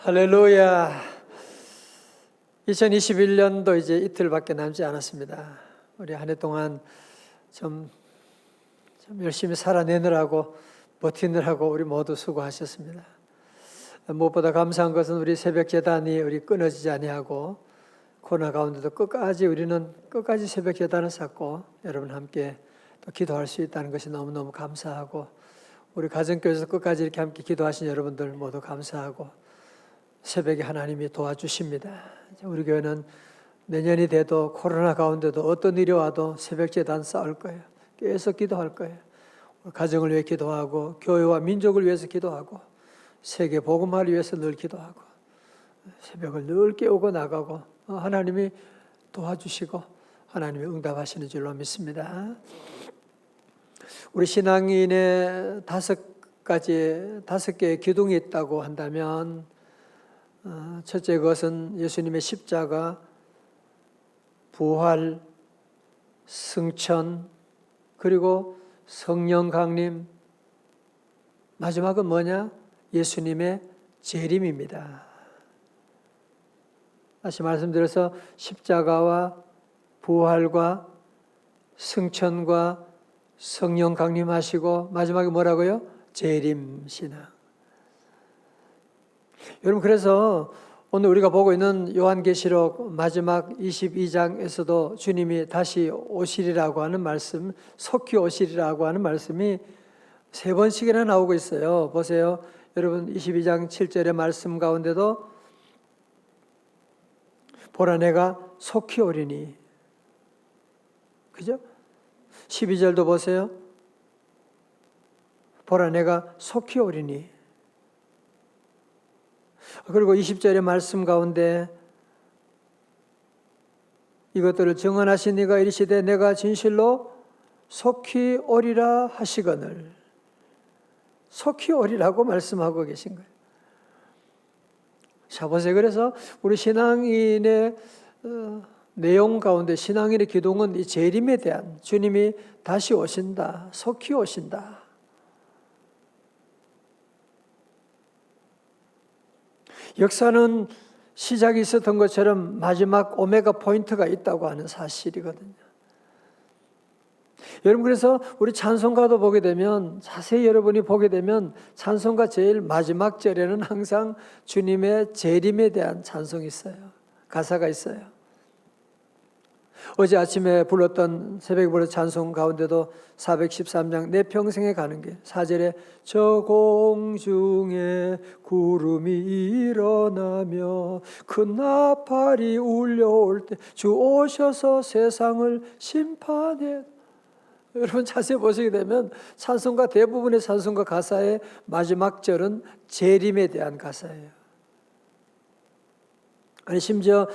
할렐루야. 2021년도 이제 이틀밖에 남지 않았습니다. 우리 한 해 동안 좀 열심히 살아내느라고 버티느라고 우리 모두 수고하셨습니다. 무엇보다 감사한 것은 우리 새벽 제단이 우리 끊어지지 아니하고 코로나 가운데도 우리는 끝까지 새벽 제단을 쌓고 여러분 함께 또 기도할 수 있다는 것이 너무너무 감사하고, 우리 가정교회에서 끝까지 이렇게 함께 기도하신 여러분들 모두 감사하고, 새벽에 하나님이 도와주십니다. 우리 교회는 내년이 돼도 코로나 가운데도 어떤 일이 와도 새벽 제단 쌓을 거예요. 계속 기도할 거예요. 가정을 위해 기도하고, 교회와 민족을 위해서 기도하고, 세계 복음화를 위해서 늘 기도하고, 새벽을 늘 깨우고 나가고, 하나님이 도와주시고 하나님이 응답하시는 줄로 믿습니다. 우리 신앙인의 다섯 개의 기둥이 있다고 한다면, 첫째 것은 예수님의 십자가, 부활, 승천, 그리고 성령 강림, 마지막은 뭐냐? 예수님의 재림입니다. 다시 말씀드려서 십자가와 부활과 승천과 성령 강림하시고 마지막에 뭐라고요? 재림 신앙. 여러분, 그래서 오늘 우리가 보고 있는 요한계시록 마지막 22장에서도 주님이 다시 오시리라고 하는 말씀, 속히 오시리라고 하는 말씀이 3번씩이나 나오고 있어요. 보세요. 여러분, 22장 7절의 말씀 가운데도 보라 내가 속히 오리니, 그죠? 12절도 보세요. 보라 내가 속히 오리니. 그리고 20절의 말씀 가운데 이것들을 증언하신 이가 이르시되 내가 진실로 속히 오리라 하시거늘. 속히 오리라고 말씀하고 계신 거예요. 자, 보세요. 그래서 우리 신앙인의 내용 가운데, 신앙인의 기둥은 이 재림에 대한, 주님이 다시 오신다, 속히 오신다. 역사는 시작이 있었던 것처럼 마지막 오메가 포인트가 있다고 하는 사실이거든요. 여러분, 그래서 우리 찬송가도 보게 되면, 자세히 여러분이 보게 되면 찬송가 제일 마지막 절에는 항상 주님의 재림에 대한 찬송이 있어요. 가사가 있어요. 어제 아침에 불렀던, 새벽에 불렀던 찬송 가운데도 413장 내 평생에 가는 길 4절에 저 공중에 구름이 일어나며 큰 나팔이 울려올 때 주 오셔서 세상을 심판해. 여러분, 자세히 보시게 되면 찬송가, 대부분의 찬송가 가사의 마지막 절은 재림에 대한 가사예요. 아니, 심지어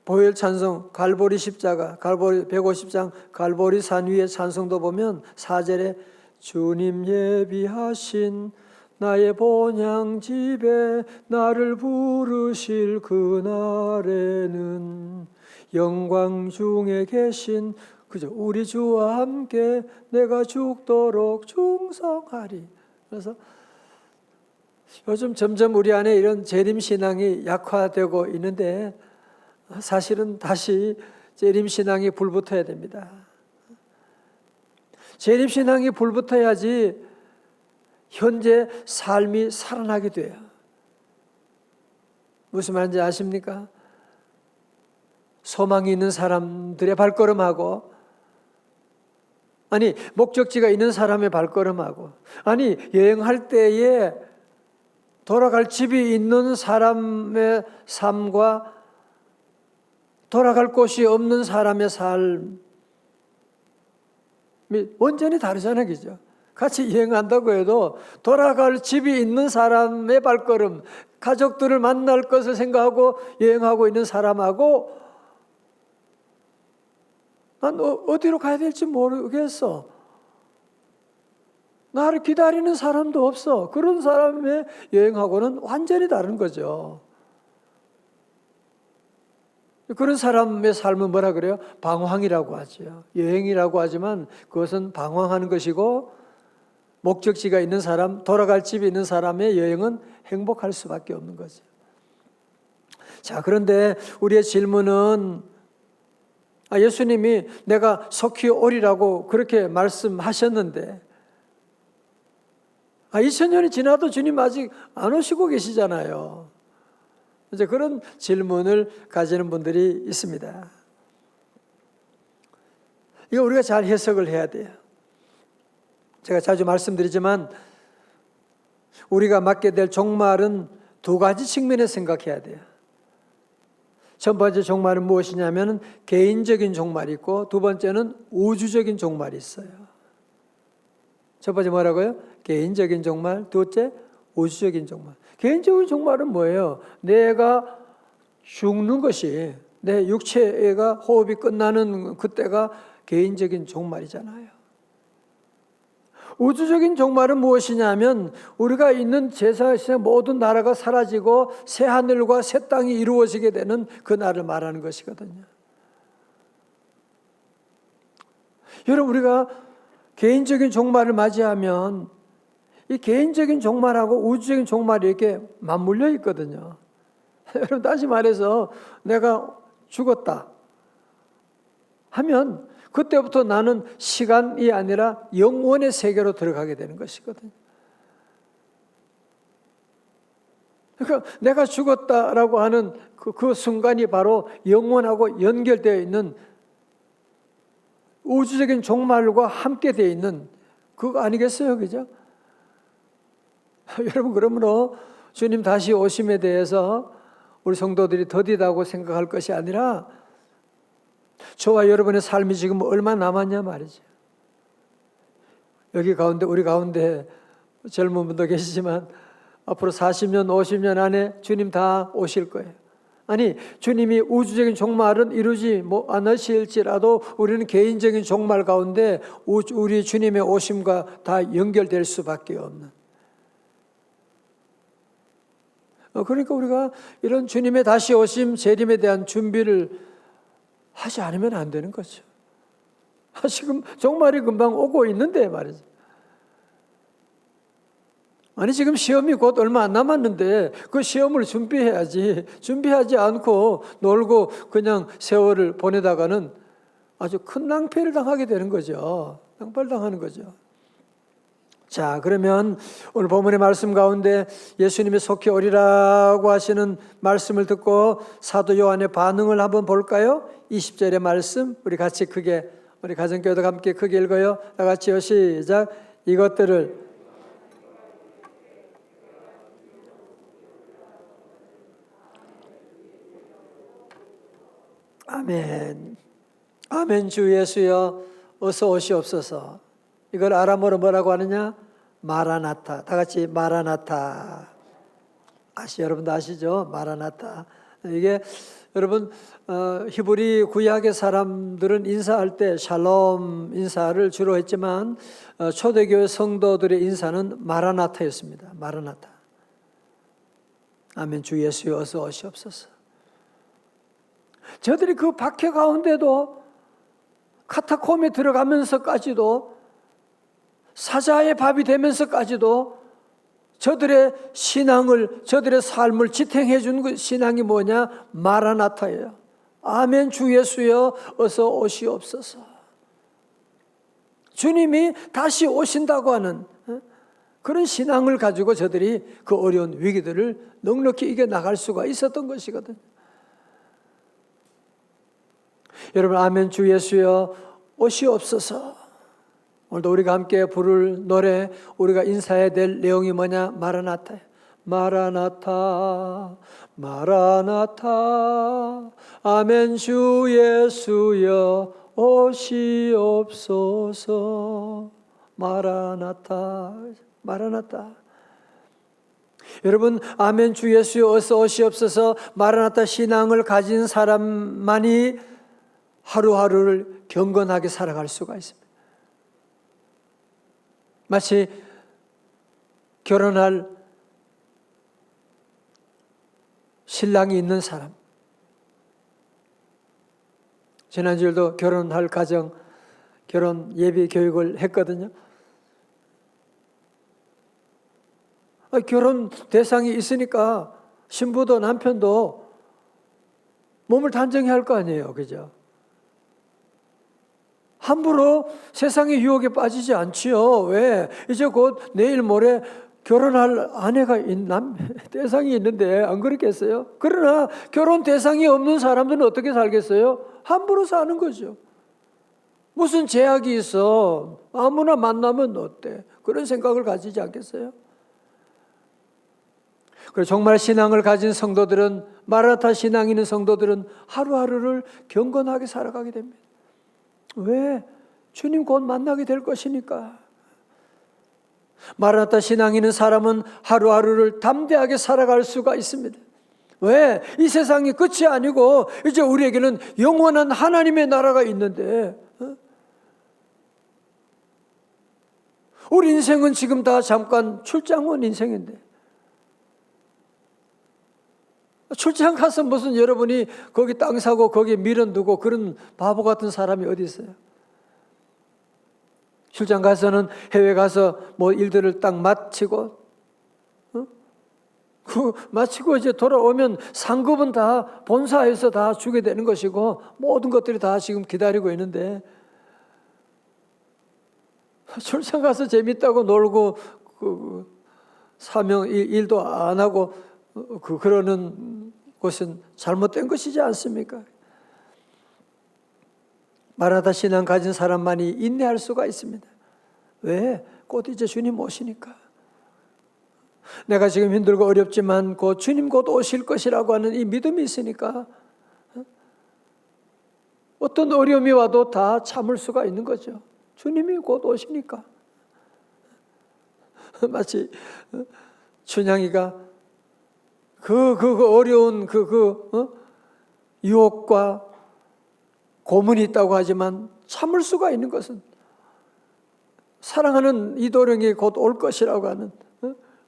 보혈 찬송, 갈보리 십자가, 갈보리 150장 갈보리 산 위의 찬송도 보면 4절에 주님 예비하신 나의 본향 집에 나를 부르실 그날에는 영광 중에 계신 그죠? 우리 주와 함께 내가 죽도록 충성하리. 그래서 요즘 점점 우리 안에 이런 재림신앙이 약화되고 있는데, 사실은 다시 재림신앙이 불붙어야 됩니다. 재림신앙이 불붙어야지 현재 삶이 살아나게 돼요. 무슨 말인지 아십니까? 소망이 있는 사람들의 발걸음하고, 아니, 목적지가 있는 사람의 발걸음하고, 아니, 여행할 때에 돌아갈 집이 있는 사람의 삶과 돌아갈 곳이 없는 사람의 삶이 완전히 다르잖아요, 그죠? 같이 여행한다고 해도 돌아갈 집이 있는 사람의 발걸음, 가족들을 만날 것을 생각하고 여행하고 있는 사람하고, 난 어디로 가야 될지 모르겠어, 나를 기다리는 사람도 없어, 그런 사람의 여행하고는 완전히 다른 거죠. 그런 사람의 삶은 뭐라 그래요? 방황이라고 하죠. 여행이라고 하지만 그것은 방황하는 것이고, 목적지가 있는 사람, 돌아갈 집이 있는 사람의 여행은 행복할 수밖에 없는 거죠. 자, 그런데 우리의 질문은 예수님이 내가 속히 오리라고 그렇게 말씀하셨는데 2000년이 지나도 주님 아직 안 오시고 계시잖아요. 이제 그런 질문을 가지는 분들이 있습니다. 이거 우리가 잘 해석을 해야 돼요. 제가 자주 말씀드리지만 우리가 맞게 될 종말은 두 가지 측면에서 생각해야 돼요. 첫 번째 종말은 무엇이냐면 개인적인 종말이 있고 두 번째는 우주적인 종말이 있어요. 첫 번째 뭐라고요? 개인적인 종말, 둘째 우주적인 종말. 개인적인 종말은 뭐예요? 내가 죽는 것이 내 육체가 호흡이 끝나는 그때가 개인적인 종말이잖아요. 우주적인 종말은 무엇이냐면 우리가 있는 세상의 모든 나라가 사라지고 새 하늘과 새 땅이 이루어지게 되는 그 날을 말하는 것이거든요. 여러분, 우리가 개인적인 종말을 맞이하면 이 개인적인 종말하고 우주적인 종말이 이렇게 맞물려 있거든요. 여러분, 다시 말해서 내가 죽었다 하면 그때부터 나는 시간이 아니라 영원의 세계로 들어가게 되는 것이거든요. 그러니까 내가 죽었다라고 하는 그 순간이 바로 영원하고 연결되어 있는 우주적인 종말과 함께 되어 있는 그거 아니겠어요? 그죠? 여러분, 그러므로 주님 다시 오심에 대해서 우리 성도들이 더디다고 생각할 것이 아니라 저와 여러분의 삶이 지금 얼마나 남았냐 말이죠. 여기 가운데, 우리 가운데 젊은 분도 계시지만 앞으로 40년, 50년 안에 주님 다 오실 거예요. 아니, 주님이 우주적인 종말은 이루지 않으실지라도 우리는 개인적인 종말 가운데 우리 주님의 오심과 다 연결될 수밖에 없는. 그러니까 우리가 이런 주님의 다시 오심, 재림에 대한 준비를 하지 않으면 안 되는 거죠. 지금 종말이 금방 오고 있는데 말이죠. 아니, 지금 시험이 곧 얼마 안 남았는데 그 시험을 준비해야지. 준비하지 않고 놀고 그냥 세월을 보내다가는 아주 큰 낭패를 당하게 되는 거죠. 낭패를 당하는 거죠. 자, 그러면 오늘 본문의 말씀 가운데 예수님이 속히 오리라고 하시는 말씀을 듣고 사도 요한의 반응을 한번 볼까요? 20절의 말씀 우리 같이 크게, 우리 가정교회도 함께 크게 읽어요. 다 같이요, 시작. 이것들을 아멘. 아멘. 주 예수여 어서 오시옵소서. 이걸 아람어로 뭐라고 하느냐? 마라나타. 다 같이 마라나타. 여러분도 아시죠? 마라나타. 이게 여러분 히브리 구약의 사람들은 인사할 때 샬롬 인사를 주로 했지만 초대교회 성도들의 인사는 마라나타였습니다. 마라나타. 아멘. 주 예수여 어서 오시옵소서. 저들이 그 박해 가운데도 카타콤에 들어가면서까지도 사자의 밥이 되면서까지도 저들의 신앙을, 저들의 삶을 지탱해 준 그 신앙이 뭐냐? 마라나타예요. 아멘. 주 예수여 어서 오시옵소서. 주님이 다시 오신다고 하는 그런 신앙을 가지고 저들이 그 어려운 위기들을 넉넉히 이겨나갈 수가 있었던 것이거든요. 여러분, 아멘. 주 예수여 오시옵소서. 오늘도 우리가 함께 부를 노래, 우리가 인사해야 될 내용이 뭐냐? 마라나타. 마라나타, 마라나타. 아멘. 주 예수여 오시옵소서. 마라나타, 마라나타. 여러분, 아멘. 주 예수여 어서 오시옵소서. 마라나타 신앙을 가진 사람만이 하루하루를 경건하게 살아갈 수가 있습니다. 마치 결혼할 신랑이 있는 사람, 지난주에도 결혼할 가정, 결혼 예비 교육을 했거든요. 결혼 대상이 있으니까 신부도 남편도 몸을 단정해야 할 거 아니에요. 그죠? 함부로 세상의 유혹에 빠지지 않지요. 왜? 이제 곧 내일 모레 결혼할 아내가 대상이 있는데 안 그렇겠어요? 그러나 결혼 대상이 없는 사람들은 어떻게 살겠어요? 함부로 사는 거죠. 무슨 제약이 있어? 아무나 만나면 어때? 그런 생각을 가지지 않겠어요? 그래서 정말 신앙을 가진 성도들은, 마라나타 신앙 있는 성도들은 하루하루를 경건하게 살아가게 됩니다. 왜? 주님 곧 만나게 될 것이니까. 마라나타 신앙 있는 사람은 하루하루를 담대하게 살아갈 수가 있습니다. 왜? 이 세상이 끝이 아니고 이제 우리에게는 영원한 하나님의 나라가 있는데, 우리 인생은 지금 다 잠깐 출장 온 인생인데, 출장 가서 무슨 여러분이 거기 땅 사고 거기에 밀어두고 그런 바보 같은 사람이 어디 있어요? 출장 가서는 해외 가서 뭐 일들을 딱 마치고, 마치고 이제 돌아오면 상급은 다 본사에서 다 주게 되는 것이고 모든 것들이 다 지금 기다리고 있는데, 출장 가서 재밌다고 놀고 사명 일도 안 하고 그러는 것은 잘못된 것이지 않습니까? 마라나타 신앙 가진 사람만이 인내할 수가 있습니다. 왜? 곧 이제 주님 오시니까. 내가 지금 힘들고 어렵지만 곧 주님 곧 오실 것이라고 하는 이 믿음이 있으니까 어떤 어려움이 와도 다 참을 수가 있는 거죠. 주님이 곧 오시니까. 마치 춘향이가 그 어려운 유혹과 고문이 있다고 하지만 참을 수가 있는 것은 사랑하는 이도령이 곧 올 것이라고 하는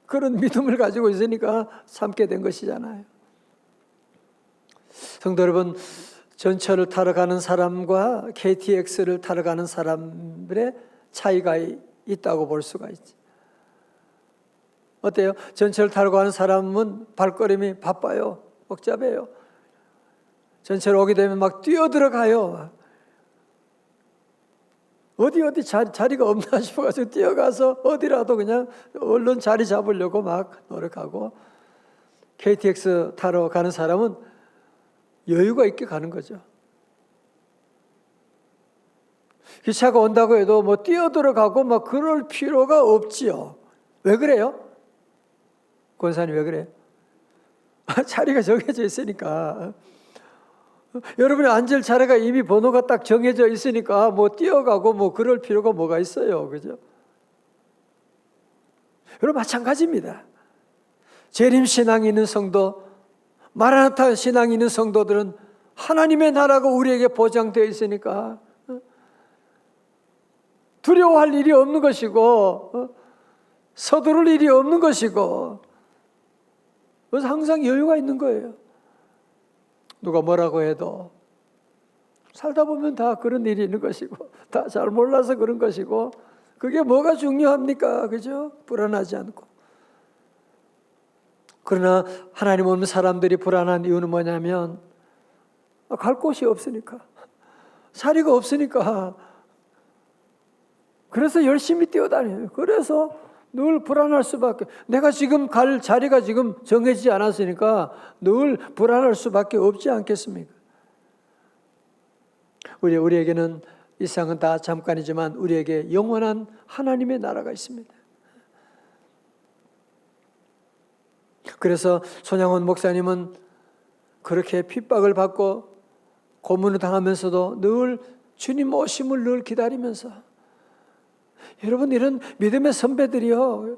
그런 믿음을 가지고 있으니까 참게 된 것이잖아요. 성도 여러분, 전철을 타러 가는 사람과 KTX를 타러 가는 사람들의 차이가 있다고 볼 수가 있지. 어때요? 전철을 타러 가는 사람은 발걸음이 바빠요. 복잡해요. 전철 오게 되면 막 뛰어들어가요. 어디 자리가 없나 싶어가지고 뛰어가서 어디라도 그냥 얼른 자리 잡으려고 막 노력하고, KTX 타러 가는 사람은 여유가 있게 가는 거죠. 기차가 온다고 해도 뭐 뛰어들어가고 막 그럴 필요가 없지요. 왜 그래요? 권사님 왜 그래요? 자리가 정해져 있으니까. 여러분이 앉을 자리가 이미 번호가 딱 정해져 있으니까 뭐 뛰어가고 뭐 그럴 필요가 뭐가 있어요. 그죠? 여러분 마찬가지입니다. 재림 신앙이 있는 성도, 마라나타 신앙이 있는 성도들은 하나님의 나라가 우리에게 보장되어 있으니까 두려워할 일이 없는 것이고 서두를 일이 없는 것이고, 그래서 항상 여유가 있는 거예요. 누가 뭐라고 해도 살다 보면 다 그런 일이 있는 것이고 다 잘 몰라서 그런 것이고, 그게 뭐가 중요합니까? 그죠? 불안하지 않고. 그러나 하나님 없는 사람들이 불안한 이유는 뭐냐면 갈 곳이 없으니까, 자리가 없으니까. 그래서 열심히 뛰어다녀요. 그래서 늘 불안할 수밖에. 내가 지금 갈 자리가 지금 정해지지 않았으니까 늘 불안할 수밖에 없지 않겠습니까? 우리에게는 이 세상은 다 잠깐이지만 우리에게 영원한 하나님의 나라가 있습니다. 그래서 손양원 목사님은 그렇게 핍박을 받고 고문을 당하면서도 늘 주님 오심을 늘 기다리면서, 여러분 이런 믿음의 선배들이요,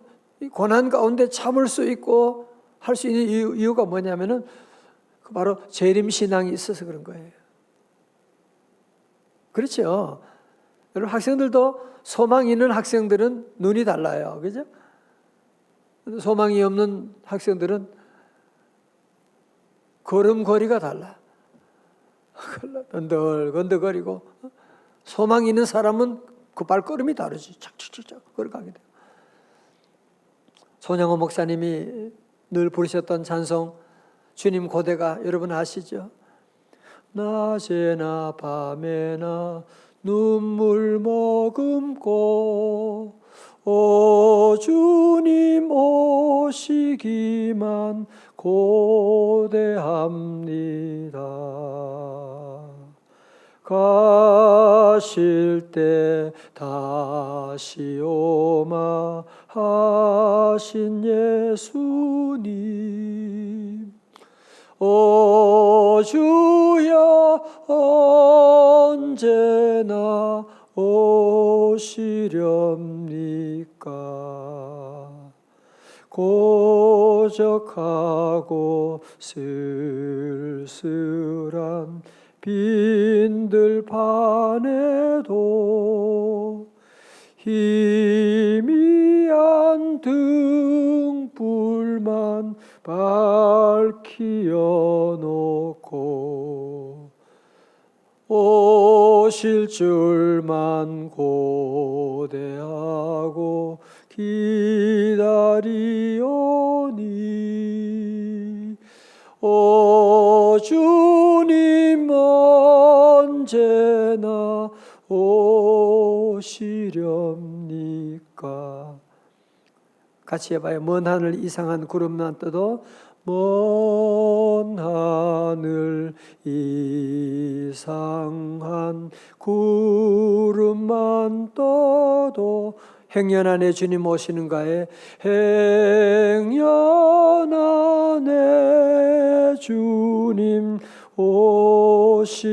고난 가운데 참을 수 있고 할 수 있는 이유가 뭐냐면은 바로 재림신앙이 있어서 그런 거예요. 그렇죠? 여러분 학생들도 소망이 있는 학생들은 눈이 달라요. 그죠? 소망이 없는 학생들은 걸음걸이가 달라. 건들건들거리고, 소망이 있는 사람은 그 발걸음이 다르지. 착착착착 걸어가게 돼요. 손양호 목사님이 늘 부르셨던 찬송 주님 고대가 여러분 아시죠? 낮에나 밤에나 눈물 머금고 오 주님 오시기만 고대합니다. 가실 때 다시 오마 하신 예수님, 오 주여 언제나 오시렵니까? 고적하고 쓸쓸한 빈들 판에도 희미한 등불만 밝히어 놓고 오실 줄만 고대하고 기다리오니 오 주님 언제나 오시렵니까? 같이 해봐요. 먼 하늘 이상한 구름만 떠도 먼 하늘 이상한 구름만 떠도 행여 안에 주님 오시는가에 행여 안에 주님 오시는가에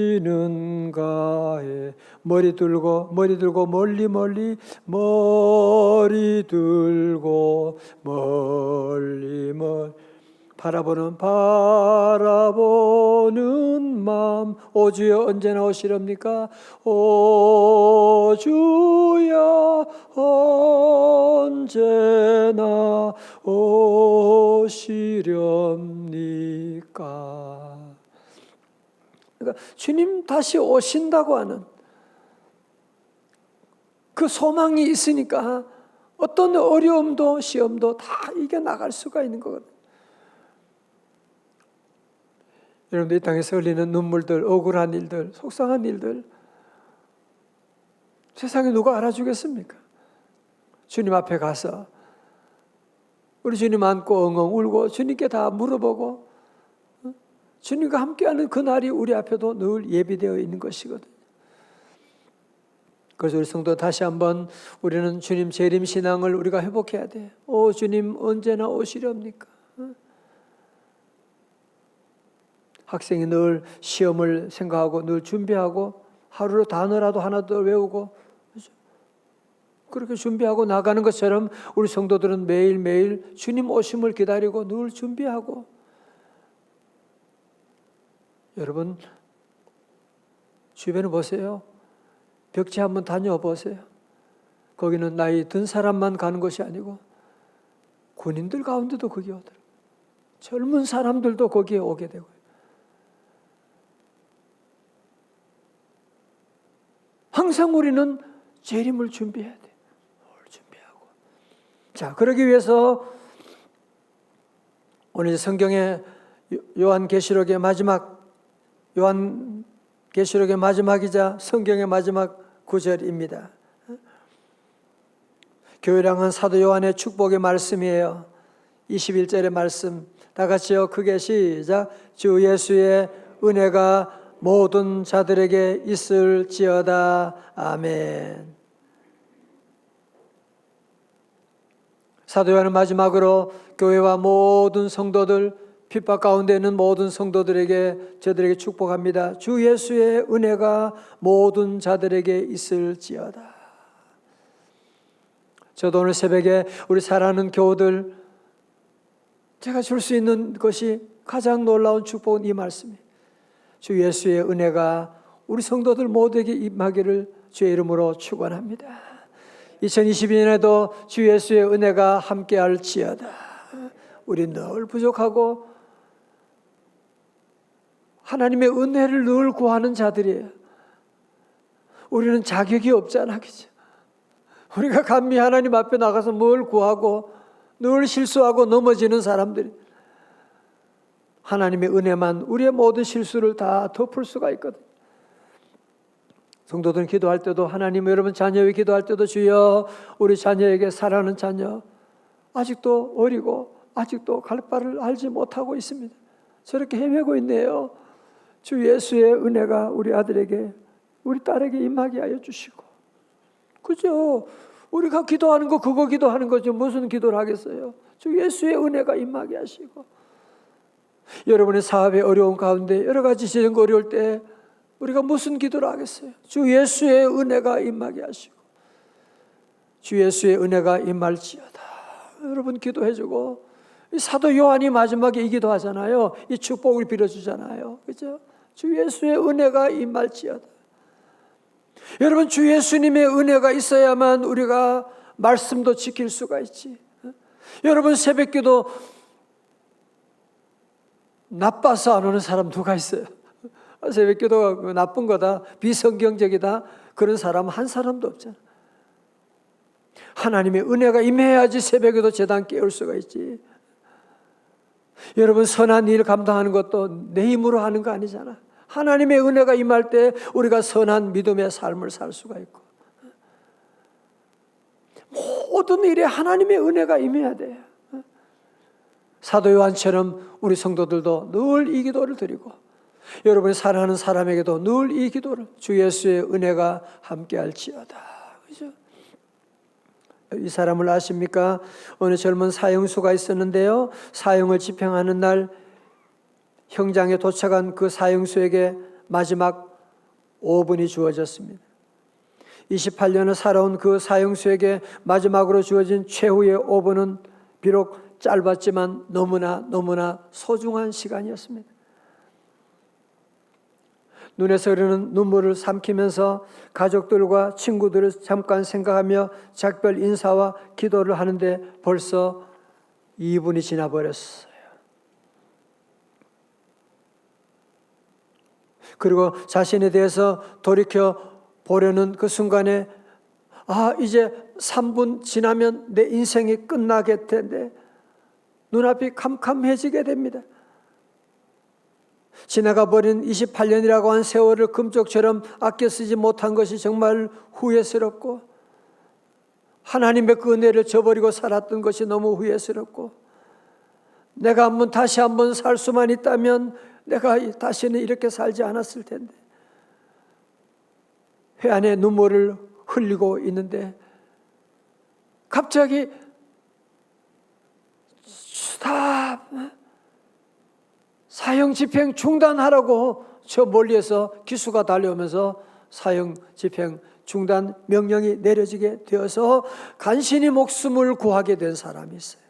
머리 들고 멀리 들고 멀리 바라보는 마음 오 주여 언제나 오시렵니까? 오 주여 언제나 오시렵니까? 그러니까 주님 다시 오신다고 하는 그 소망이 있으니까 어떤 어려움도 시험도 다 이겨나갈 수가 있는 거거든요. 여러분들 이 땅에서 흘리는 눈물들, 억울한 일들, 속상한 일들 세상에 누가 알아주겠습니까? 주님 앞에 가서 우리 주님 안고 엉엉 울고 주님께 다 물어보고 주님과 함께하는 그날이 우리 앞에도 늘 예비되어 있는 것이거든요. 그래서 우리 성도 다시 한번 우리는 주님 재림 신앙을 우리가 회복해야 돼. 오 주님 언제나 오시렵니까? 학생이 늘 시험을 생각하고 늘 준비하고 하루로 단어라도 하나 더 외우고 그렇게 준비하고 나가는 것처럼 우리 성도들은 매일매일 주님 오심을 기다리고 늘 준비하고 여러분 주변에 보세요. 벽지 한번 다녀보세요. 거기는 나이 든 사람만 가는 것이 아니고 군인들 가운데도 거기 오더라고요. 젊은 사람들도 거기에 오게 되고요. 항상 우리는 재림을 준비해야 돼. 준비하고. 자, 그러기 위해서 오늘 성경의 요한계시록의 마지막이자 성경의 마지막 구절입니다. 교회랑 한 사도 요한의 축복의 말씀이에요. 21절의 말씀 다 같이요. 크게 시작. 주 예수의 은혜가 모든 자들에게 있을지어다. 아멘. 사도 요한은 마지막으로 교회와 모든 성도들, 핍박 가운데 있는 모든 성도들에게 저들에게 축복합니다. 주 예수의 은혜가 모든 자들에게 있을지어다. 저도 오늘 새벽에 우리 사랑하는 교우들 제가 줄 수 있는 것이 가장 놀라운 축복은 이 말씀이에요. 주 예수의 은혜가 우리 성도들 모두에게 임하기를 주의 이름으로 축원합니다. 2022년에도 주 예수의 은혜가 함께할지어다. 우리 늘 부족하고 하나님의 은혜를 늘 구하는 자들이에요. 우리는 자격이 없잖아, 그죠? 우리가 감히 하나님 앞에 나가서 뭘 구하고 늘 실수하고 넘어지는 사람들이 하나님의 은혜만 우리의 모든 실수를 다 덮을 수가 있거든. 성도들은 기도할 때도 하나님, 여러분 자녀에게 기도할 때도 주여 우리 자녀에게 사랑하는 자녀 아직도 어리고 아직도 갈 바를 알지 못하고 있습니다. 저렇게 헤매고 있네요. 주 예수의 은혜가 우리 아들에게 우리 딸에게 임하게 하여 주시고, 그죠? 우리가 기도하는 거 그거 기도하는 거죠. 무슨 기도를 하겠어요? 주 예수의 은혜가 임하게 하시고, 여러분의 사업의 어려운 가운데 여러 가지 재정가 어려울 때 우리가 무슨 기도를 하겠어요? 주 예수의 은혜가 임하게 하시고, 주 예수의 은혜가 임할지어다. 여러분 기도해주고, 이 사도 요한이 마지막에 이 기도하잖아요. 이 축복을 빌어주잖아요. 그죠? 주 예수의 은혜가 임할지어다. 여러분 주 예수님의 은혜가 있어야만 우리가 말씀도 지킬 수가 있지. 여러분 새벽기도 나빠서 안 오는 사람 누가 있어요? 새벽기도가 나쁜 거다, 비성경적이다, 그런 사람 한 사람도 없잖아. 하나님의 은혜가 임해야지 새벽에도 제단 깨울 수가 있지. 여러분 선한 일 감당하는 것도 내 힘으로 하는 거 아니잖아. 하나님의 은혜가 임할 때 우리가 선한 믿음의 삶을 살 수가 있고, 모든 일에 하나님의 은혜가 임해야 돼. 사도 요한처럼 우리 성도들도 늘 이 기도를 드리고, 여러분이 사랑하는 사람에게도 늘 이 기도를, 주 예수의 은혜가 함께할지어다. 그죠? 이 사람을 아십니까? 어느 젊은 사형수가 있었는데요, 사형을 집행하는 날 형장에 도착한 그 사형수에게 마지막 5분이 주어졌습니다. 28년을 살아온 그 사형수에게 마지막으로 주어진 최후의 5분은 비록 짧았지만 너무나 소중한 시간이었습니다. 눈에서 흐르는 눈물을 삼키면서 가족들과 친구들을 잠깐 생각하며 작별 인사와 기도를 하는데 벌써 2분이 지나버렸어요. 그리고 자신에 대해서 돌이켜 보려는 그 순간에 이제 3분 지나면 내 인생이 끝나게 텐데 눈앞이 캄캄해지게 됩니다. 지나가 버린 28년이라고 한 세월을 금쪽처럼 아껴 쓰지 못한 것이 정말 후회스럽고, 하나님의 그 은혜를 저버리고 살았던 것이 너무 후회스럽고, 내가 다시 한번 살 수만 있다면 내가 다시는 이렇게 살지 않았을 텐데, 회한의 눈물을 흘리고 있는데 갑자기 스탑, 사형 집행 중단하라고 저 멀리에서 기수가 달려오면서 사형 집행 중단 명령이 내려지게 되어서 간신히 목숨을 구하게 된 사람이 있어요.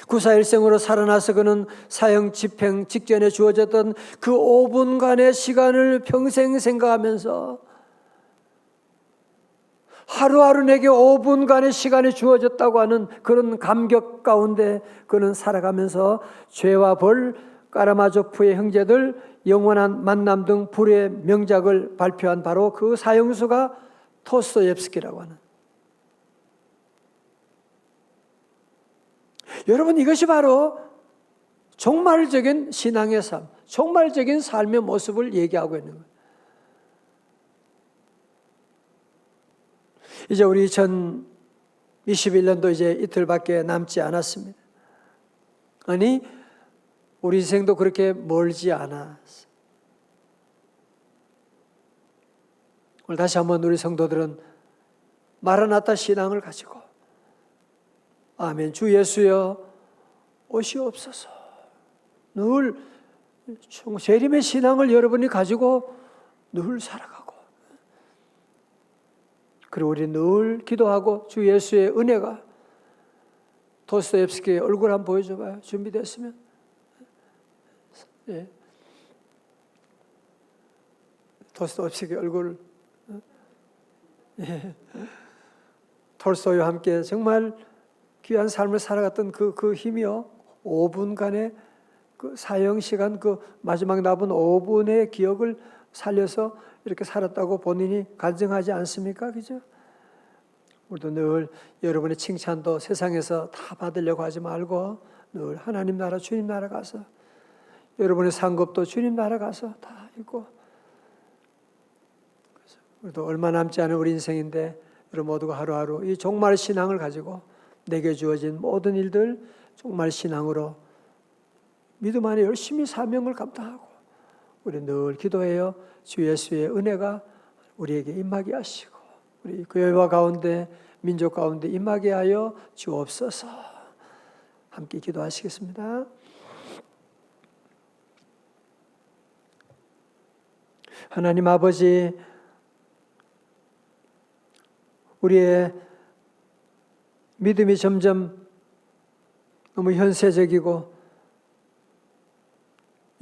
구사일생으로 살아나서 그는 사형 집행 직전에 주어졌던 그 5분간의 시간을 평생 생각하면서, 하루하루 내게 5분간의 시간이 주어졌다고 하는 그런 감격 가운데 그는 살아가면서 죄와 벌, 까라마조프의 형제들, 영원한 만남 등 불의 명작을 발표한 바로 그 사형수가 토스토옙스키라고 하는, 여러분 이것이 바로 종말적인 신앙의 삶, 종말적인 삶의 모습을 얘기하고 있는 거예요. 이제 우리 2021년도 이제 이틀밖에 남지 않았습니다. 아니 우리 인생도 그렇게 멀지 않았어요. 오늘 다시 한번 우리 성도들은 마라나타 신앙을 가지고, 아멘, 주 예수여 오시옵소서, 늘 재림의 신앙을 여러분이 가지고 늘 살아가고, 그리고 우리 늘 기도하고 주 예수의 은혜가, 도스토옙스키의 얼굴 한번 보여줘봐요. 준비됐으면. 예. 도스토옙스키의 얼굴. 예. 톨스토이와 함께 정말 귀한 삶을 살아갔던 그 힘이요, 5분간의 그 사형 시간, 그 마지막 남은 5분의 기억을 살려서 이렇게 살았다고 본인이 간증하지 않습니까? 그죠? 우리도 늘 여러분의 칭찬도 세상에서 다 받으려고 하지 말고 늘 하나님 나라 주님 나라 가서 여러분의 상급도 주님 나라 가서 다 있고, 우리도 얼마 남지 않은 우리 인생인데 여러분 모두가 하루하루 이 종말 신앙을 가지고 내게 주어진 모든 일들 종말 신앙으로 믿음 안에 열심히 사명을 감당하고 우리 늘 기도해요. 주 예수의 은혜가 우리에게 임하게 하시고 우리 교회와 가운데 민족 가운데 임하게 하여 주옵소서. 함께 기도하시겠습니다. 하나님 아버지, 우리의 믿음이 점점 너무 현세적이고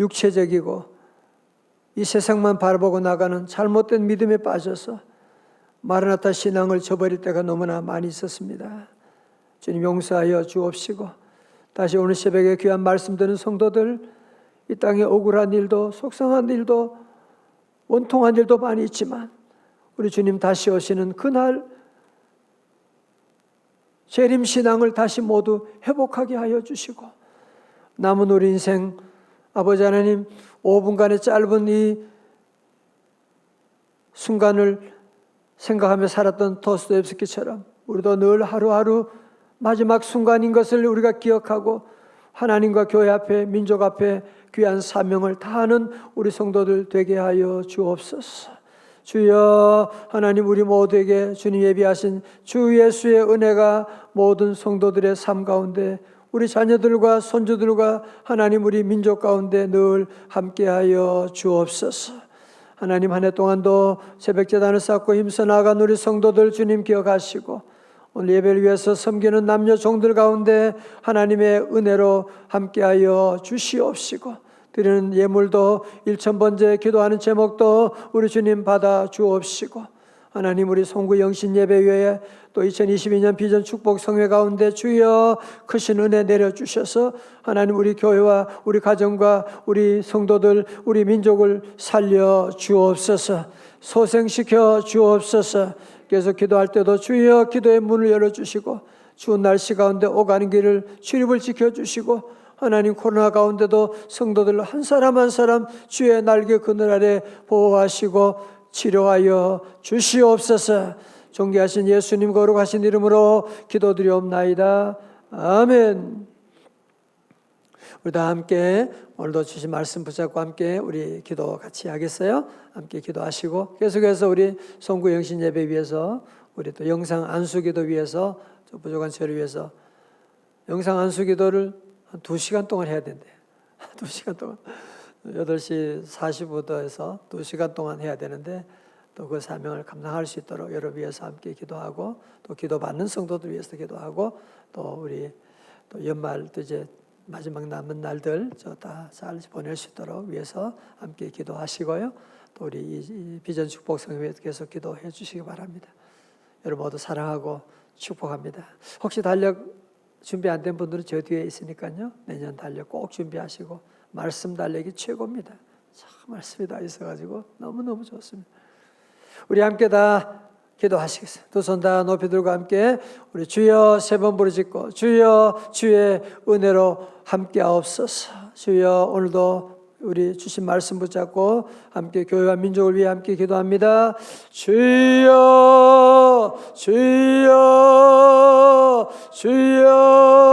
육체적이고 이 세상만 바라보고 나가는 잘못된 믿음에 빠져서 마라나타 신앙을 저버릴 때가 너무나 많이 있었습니다. 주님 용서하여 주옵시고 다시 오늘 새벽에 귀한 말씀 듣는 성도들, 이 땅에 억울한 일도 속상한 일도 원통한 일도 많이 있지만 우리 주님 다시 오시는 그날 재림 신앙을 다시 모두 회복하게 하여 주시고 남은 우리 인생 아버지 하나님 5분간의 짧은 이 순간을 생각하며 살았던 도스토옙스키처럼 우리도 늘 하루하루 마지막 순간인 것을 우리가 기억하고 하나님과 교회 앞에 민족 앞에 귀한 사명을 다하는 우리 성도들 되게 하여 주옵소서. 주여 하나님, 우리 모두에게 주님 예비하신 주 예수의 은혜가 모든 성도들의 삶 가운데 우리 자녀들과 손주들과 하나님 우리 민족 가운데 늘 함께하여 주옵소서. 하나님 한 해 동안도 새벽제단을 쌓고 힘써 나아간 우리 성도들 주님 기억하시고 오늘 예배를 위해서 섬기는 남녀 종들 가운데 하나님의 은혜로 함께하여 주시옵시고 드리는 예물도 1000번째 기도하는 제목도 우리 주님 받아 주옵시고 하나님 우리 송구 영신 예배 외에 또 2022년 비전 축복 성회 가운데 주여 크신 은혜 내려주셔서 하나님 우리 교회와 우리 가정과 우리 성도들 우리 민족을 살려 주옵소서. 소생시켜 주옵소서. 계속 기도할 때도 주여 기도의 문을 열어주시고 추운 날씨 가운데 오가는 길을 출입을 지켜주시고 하나님 코로나 가운데도 성도들 한 사람 한 사람 주의 날개 그늘 아래 보호하시고 치료하여 주시옵소서. 존귀하신 예수님 거룩하신 이름으로 기도드리옵나이다. 아멘. 우리 다 함께 오늘도 주신 말씀 붙잡고 함께 우리 기도 같이 하겠어요? 함께 기도하시고 계속해서 우리 송구 영신 예배 위해서 우리 또 영상 안수 기도 위해서 부족한 저를 위해서 영상 안수 기도를 한 2시간 동안 해야 된대. 2시간 동안 8시 45도에서 2시간 동안 해야 되는데 또 그 사명을 감당할 수 있도록 여러분 위해서 함께 기도하고 또 기도받는 성도들 위해서 기도하고 또 우리 또 연말 또 이제 마지막 남은 날들 저 다 잘 보낼 수 있도록 위해서 함께 기도하시고요. 또 우리 이 비전 축복 성회에 계속 기도해 주시기 바랍니다. 여러분 모두 사랑하고 축복합니다. 혹시 달력 준비 안 된 분들은 저 뒤에 있으니까요. 내년 달력 꼭 준비하시고 말씀 달력이 최고입니다. 참 말씀이 다 있어가지고 너무너무 좋습니다. 우리 함께 다 기도하시겠습니다. 두 손 다 높이 들고 함께 우리 주여 3번 부르짖고 주여 주의 은혜로 함께 하옵소서. 주여 오늘도 우리 주신 말씀 붙잡고 함께 교회와 민족을 위해 함께 기도합니다. 주여 주여 주여